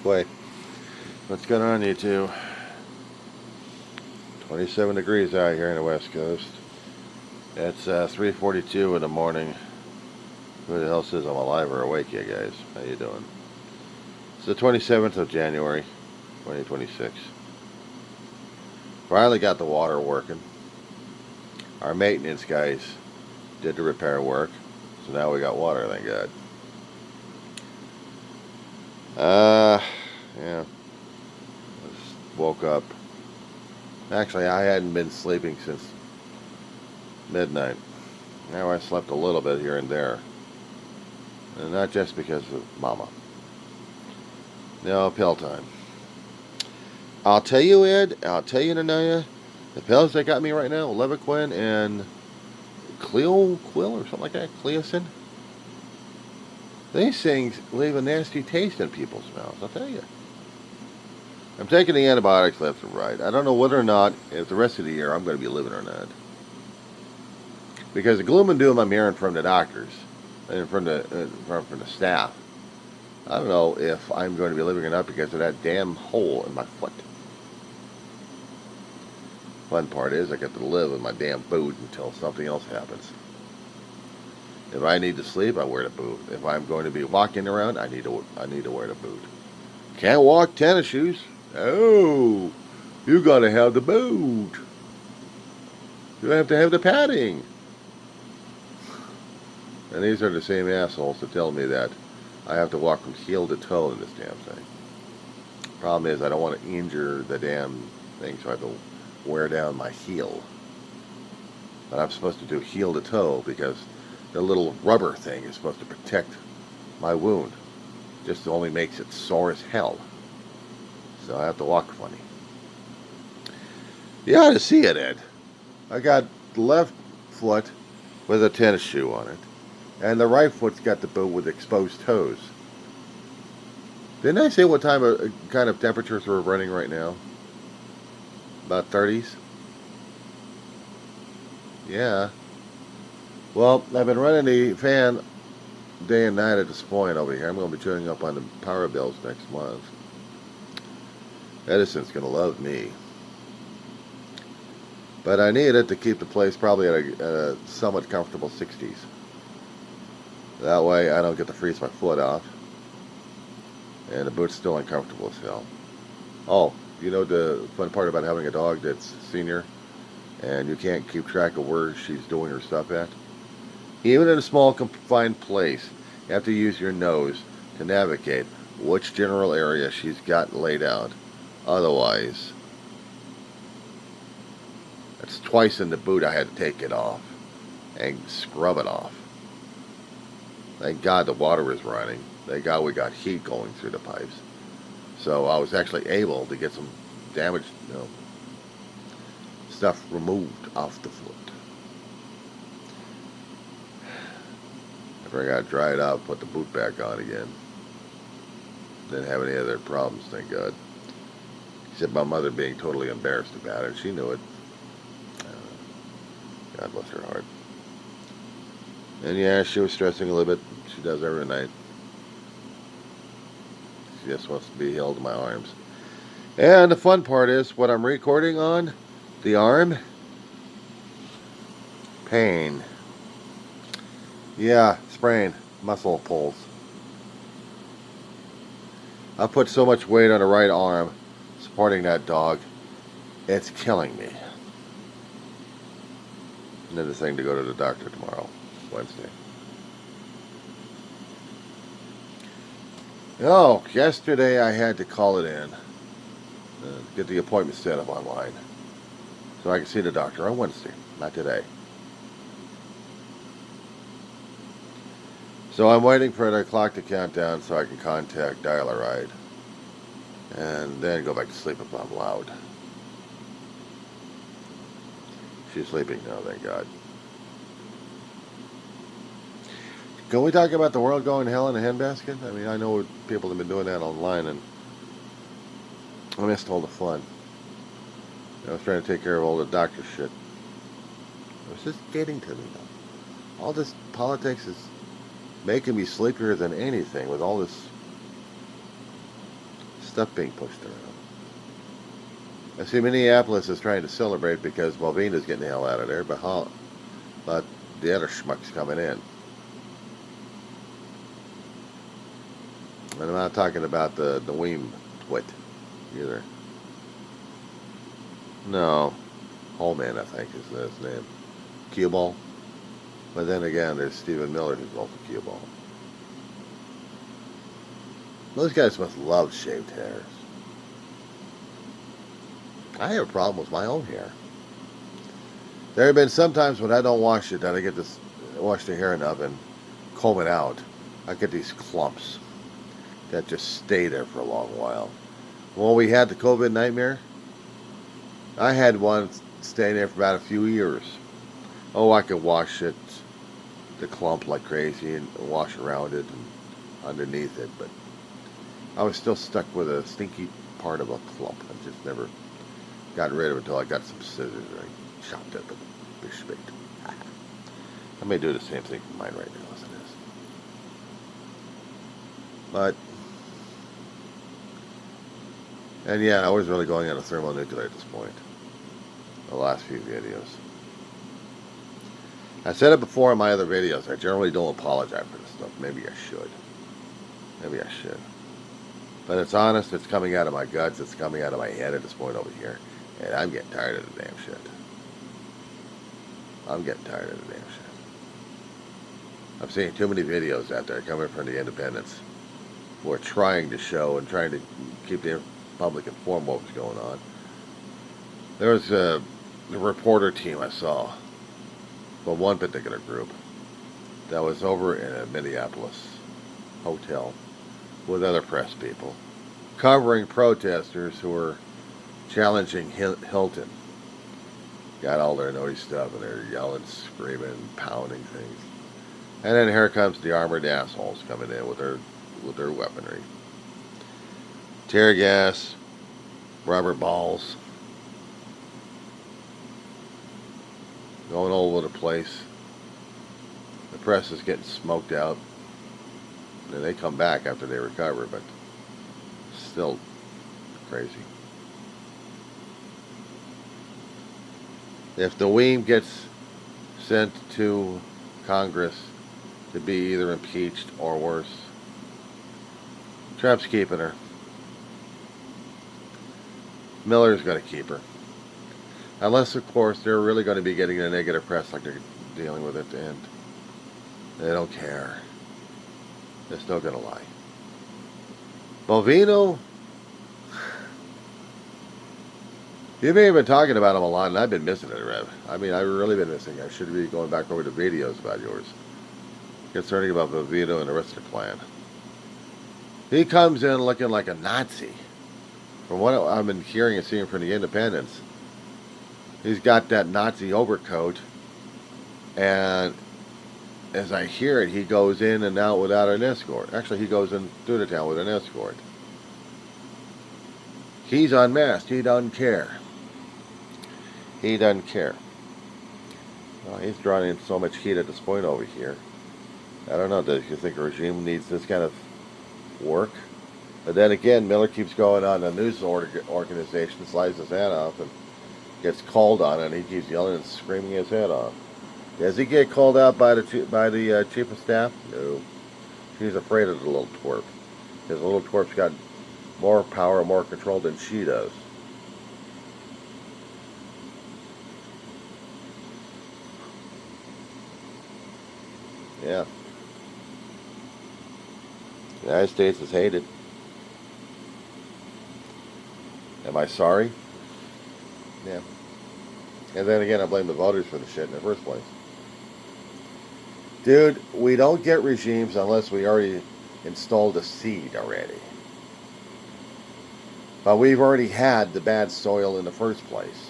Quay. What's going on, you two? 27 degrees out here on the west coast. It's 3:42 in the morning. Who the hell says I'm alive or awake, you guys? How you doing? It's the 27th of January, 2026. Finally got the water working. Our maintenance guys did the repair work, so now we got water, thank God. Yeah. Just woke up. Actually, I hadn't been sleeping since midnight. Now I slept a little bit here and there. And not just because of Mama. No, pill time. I'll tell you, Ed, I'll tell you, Nanaya, the pills that got me right now, Levaquin and Quill or something like that, Cleocin, these things leave a nasty taste in people's mouths, I'll tell you. I'm taking the antibiotics left and right. I don't know whether or not, if the rest of the year I'm going to be living or not. Because the gloom and doom I'm hearing from the doctors and from the staff, I don't know if I'm going to be living or not because of that damn hole in my foot. Fun part is I get to live in my damn boot until something else happens. If I need to sleep, I wear the boot. If I'm going to be walking around, I need to wear the boot. Can't walk tennis shoes. Oh, you got to have the boot. You have to have the padding. And these are the same assholes that tell me that I have to walk from heel to toe in this damn thing. Problem is I don't want to injure the damn thing, so I have to wear down my heel. But I'm supposed to do heel to toe because the little rubber thing is supposed to protect my wound. Just only makes it sore as hell. So I have to walk funny. You ought to see it, Ed. I got the left foot with a tennis shoe on it, and the right foot's got the boot with exposed toes. Didn't I say what kind of temperatures we're running right now? About 30s? Yeah. Well, I've been running the fan day and night at this point over here. I'm going to be tuning up on the power bills next month. Edison's going to love me. But I need it to keep the place probably at a somewhat comfortable 60s. That way I don't get to freeze my foot off. And the boot's still uncomfortable as hell. Oh, you know the fun part about having a dog that's senior and you can't keep track of where she's doing her stuff at? Even in a small confined place, you have to use your nose to navigate which general area she's got laid out. Otherwise, it's twice in the boot I had to take it off and scrub it off. Thank God the water is running. Thank God we got heat going through the pipes. So I was actually able to get some damaged, stuff removed off the foot. After I got dried out, put the boot back on again. Didn't have any other problems, thank God. Except my mother being totally embarrassed about it. She knew it. God bless her heart. And yeah, she was stressing a little bit. She does every night. She just wants to be held in my arms. And the fun part is what I'm recording on the arm. Pain. Yeah, sprain. Muscle pulls. I put so much weight on the right arm supporting that dog. It's killing me. And then the thing to go to the doctor tomorrow, Wednesday. Oh, yesterday I had to call it in. Get the appointment set up online. So I can see the doctor on Wednesday, not today. So I'm waiting for the clock to count down so I can contact Dial-A-Ride. And then go back to sleep if I'm loud. She's sleeping now, thank God. Can we talk about the world going to hell in a handbasket? I mean, I know people have been doing that online, and I missed all the fun. I was trying to take care of all the doctor shit. It was just getting to me, though. All this politics is making me sleepier than anything with all this stuff being pushed around. I see Minneapolis is trying to celebrate because Mulvaney's getting the hell out of there, but the other schmuck's coming in. And I'm not talking about the Weem twit either. No, Holman, I think, is his name. Cue ball. But then again, there's Stephen Miller, who's also cue ball. Those guys must love shaved hairs. I have a problem with my own hair. There have been some times when I don't wash it, that I get this, wash the hair enough and comb it out. I get these clumps that just stay there for a long while. When we had the COVID nightmare, I had one stay there for about a few years. Oh, I could wash it, the clump like crazy, and wash around it and underneath it, but I was still stuck with a stinky part of a clump. I just never got rid of it until I got some scissors and I chopped it with a big spade. I may do the same thing for mine right now as it is. But, and yeah, I was really going on a thermonuclear at this point. The last few videos. I said it before in my other videos. I generally don't apologize for this stuff. Maybe I should. Maybe I should. But it's honest. It's coming out of my guts. It's coming out of my head at this point over here. And I'm getting tired of the damn shit. I'm getting tired of the damn shit. I'm seeing too many videos out there coming from the independents who are trying to show and trying to keep the public informed what was going on. There was the reporter team I saw from one particular group that was over in a Minneapolis hotel with other press people covering protesters who were challenging Hilton. Got all their naughty stuff and they're yelling, screaming, pounding things. And then here comes the armored assholes coming in with their weaponry. Tear gas, rubber balls, going all over the place. The press is getting smoked out. And they come back after they recover, but still crazy. If the Weem gets sent to Congress to be either impeached or worse, Trump's keeping her. Miller's going to keep her. Unless, of course, they're really going to be getting a negative press like they're dealing with it, and they don't care. They're still going to lie. Bovino, you've been talking about him a lot, and I've been missing it, Rev. I mean, I've really been missing it. I should be going back over to videos about yours concerning about Bovino and the rest of the clan. He comes in looking like a Nazi. From what I've been hearing and seeing from the independents, he's got that Nazi overcoat, and as I hear it, he goes in and out without an escort. Actually, he goes in through the town with an escort. He's unmasked. He doesn't care. He doesn't care. Well, he's drawing in so much heat at this point over here. I don't know. Do you think a regime needs this kind of work? But then again, Miller keeps going on a news organization, slides his hand off, and gets called on, and he keeps yelling and screaming his head off. Does he get called out by the chief of staff? No. She's afraid of the little twerp. Because the little twerp's got more power, more control than she does. Yeah. The United States is hated. Am I sorry? Yeah. And then again, I blame the voters for the shit in the first place. Dude, we don't get regimes unless we already installed a seed already. But we've already had the bad soil in the first place.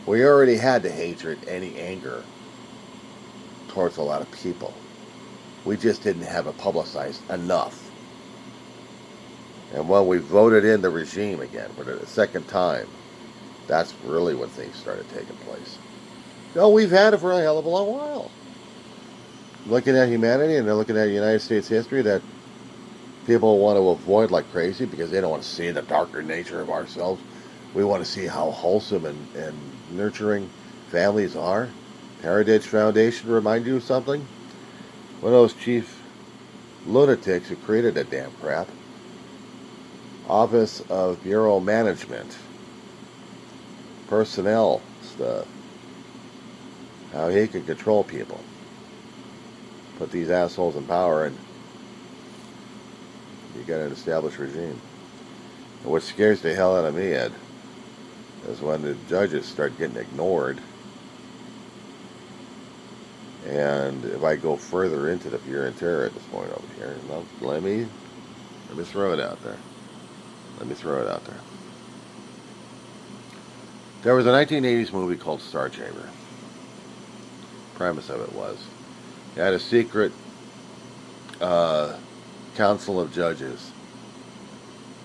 We already had the hatred, any anger towards a lot of people. We just didn't have it publicized enough. And when we voted in the regime again for the second time, that's really when things started taking place. No, we've had it for a hell of a long while. Looking at humanity and then looking at United States history, that people want to avoid like crazy because they don't want to see the darker nature of ourselves. We want to see how wholesome and nurturing families are. Heritage Foundation remind you of something? One of those chief lunatics who created that damn crap. Office of Bureau Management. Personnel stuff. How he can control people. Put these assholes in power and you got an established regime. And what scares the hell out of me, Ed, is when the judges start getting ignored. And if I go further into the fear and terror at this point over here, well, let me throw it out there. Let me throw it out there. There was a 1980s movie called Star Chamber. Premise of it was, it had a secret council of judges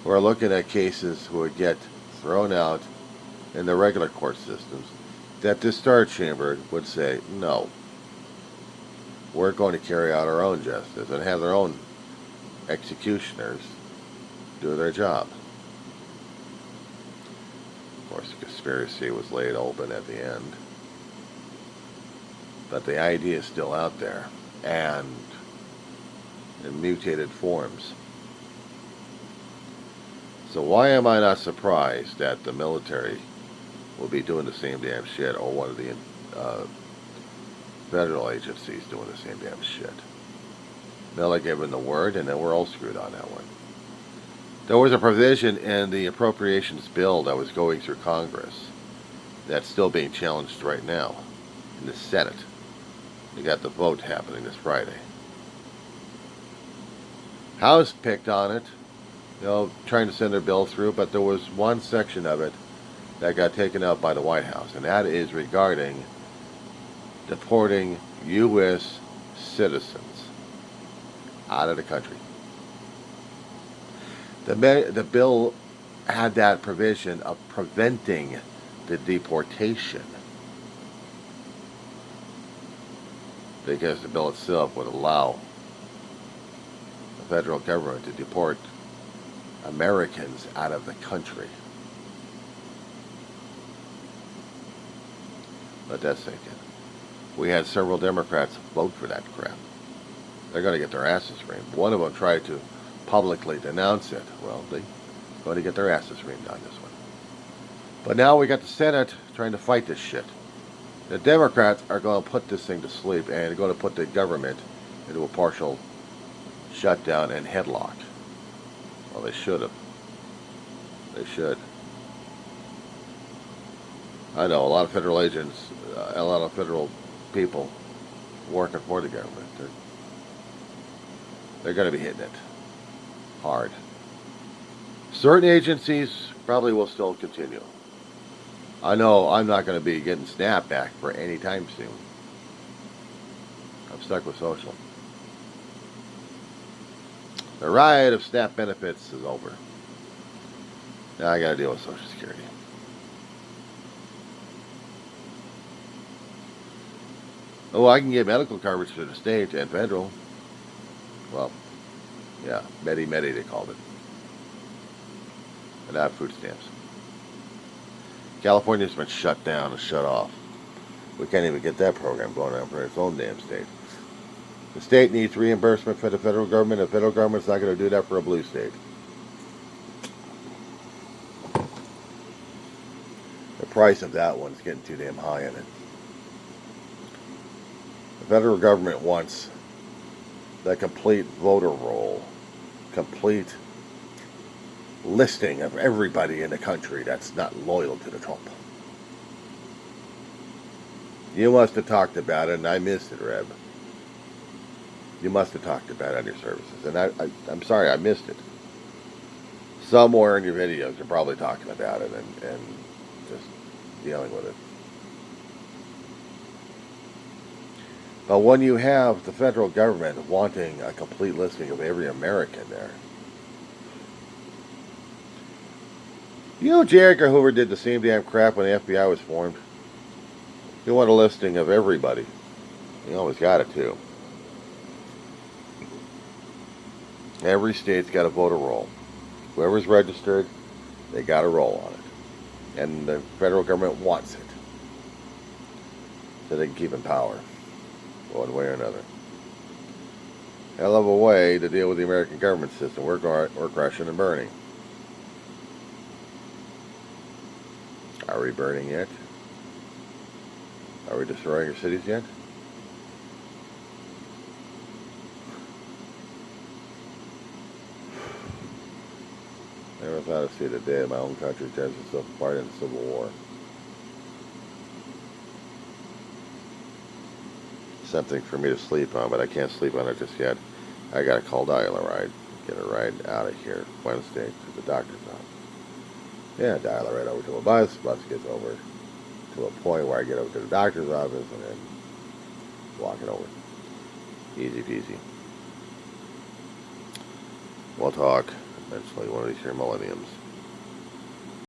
who are looking at cases who would get thrown out in the regular court systems, that the Star Chamber would say, no, we're going to carry out our own justice and have their own executioners do their job. Of course, the conspiracy was laid open at the end. But the idea is still out there, and in mutated forms. So why am I not surprised that the military will be doing the same damn shit, or one of the federal agencies doing the same damn shit? Miller gave him the word, and then we're all screwed on that one. There was a provision in the appropriations bill that was going through Congress that's still being challenged right now in the Senate. You got the vote happening this Friday. House picked on it, trying to send their bill through, but there was one section of it that got taken up by the White House, and that is regarding deporting U.S. citizens out of the country. The bill had that provision of preventing the deportation, because the bill itself would allow the federal government to deport Americans out of the country. Let that sink in. We had several Democrats vote for that crap. They're going to get their asses reamed. One of them tried to publicly denounce it. Well, they're going to get their asses reamed on this one. But now we got the Senate trying to fight this shit. The Democrats are going to put this thing to sleep, and they're going to put the government into a partial shutdown and headlock. Well, they should have. They should. I know a lot of federal agents, a lot of federal people working for the government. They're going to be hitting it hard. Certain agencies probably will still continue. I know I'm not going to be getting SNAP back for any time soon. I'm stuck with social. The ride of SNAP benefits is over. Now I got to deal with Social Security. Oh, I can get medical coverage for the state and federal. Well, yeah, Medi they called it. And not food stamps. California's been shut down and shut off. We can't even get that program going on for its own damn state. The state needs reimbursement for the federal government, and the federal government's not going to do that for a blue state. The price of that one's getting too damn high in it. The federal government wants the complete voter roll, complete listing of everybody in the country that's not loyal to the Trump. You must have talked about it, and I missed it, Reb. You must have talked about it on your services, and I'm sorry I missed it. Somewhere in your videos you're probably talking about it and just dealing with it. But when you have the federal government wanting a complete listing of every American there, J. Edgar Hoover did the same damn crap when the FBI was formed. He wanted a listing of everybody. He always got it too. Every state's got a voter roll. Whoever's registered, they got a roll on it. And the federal government wants it. So they can keep in power. One way or another. Hell of a way to deal with the American government system. We're crashing and burning. Are we burning yet? Are we destroying our cities yet? Never thought I'd see the day of my own country tears itself apart in a civil war. Something for me to sleep on, but I can't sleep on it just yet. I gotta call Dial-A-Ride. Get a ride out of here Wednesday to the doctor's office. Yeah, dial it right over to a bus. Bus gets over to a point where I get over to the doctor's office and then walk it over. Easy peasy. We'll talk eventually one of these here millenniums.